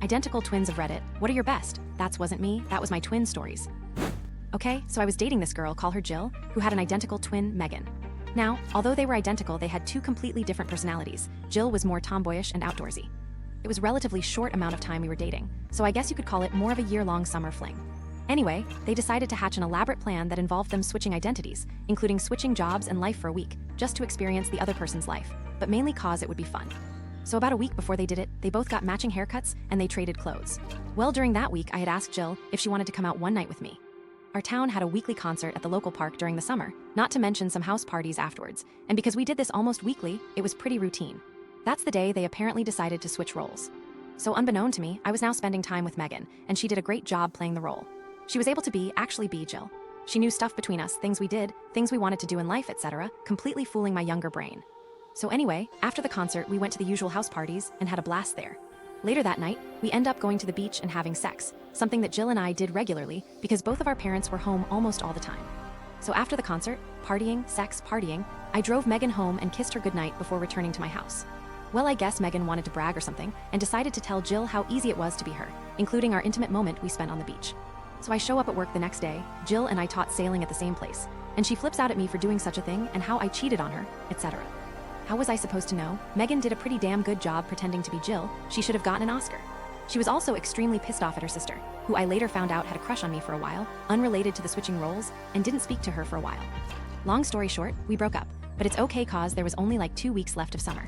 Identical twins of Reddit, what are your best? That wasn't me, that was my twin stories. Okay, so I was dating this girl, call her Jill, who had an identical twin, Megan. Now, although they were identical, they had two completely different personalities. Jill was more tomboyish and outdoorsy. It was a relatively short amount of time we were dating, so I guess you could call it more of a year-long summer fling. Anyway, they decided to hatch an elaborate plan that involved them switching identities, including switching jobs and life for a week, just to experience the other person's life, but mainly cause it would be fun. So about a week before they did it, they both got matching haircuts and they traded clothes. Well, during that week, I had asked Jill if she wanted to come out one night with me. Our town had a weekly concert at the local park during the summer, not to mention some house parties afterwards, and because we did this almost weekly, it was pretty routine. That's the day they apparently decided to switch roles. So unbeknown to me, I was now spending time with Megan, and she did a great job playing the role. She was able to actually be Jill. She knew stuff between us, things we did, things we wanted to do in life, etc., completely fooling my younger brain. So anyway, after the concert, we went to the usual house parties and had a blast there. Later that night, we end up going to the beach and having sex, something that Jill and I did regularly because both of our parents were home almost all the time. So after the concert, partying, sex, partying, I drove Megan home and kissed her goodnight before returning to my house. Well, I guess Megan wanted to brag or something and decided to tell Jill how easy it was to be her, including our intimate moment we spent on the beach. So I show up at work the next day, Jill and I taught sailing at the same place, and she flips out at me for doing such a thing and how I cheated on her, etc. How was I supposed to know? Megan did a pretty damn good job pretending to be Jill. She should have gotten an Oscar. She was also extremely pissed off at her sister, who I later found out had a crush on me for a while, unrelated to the switching roles, and didn't speak to her for a while. Long story short, we broke up, but it's okay cause there was only like 2 weeks left of summer.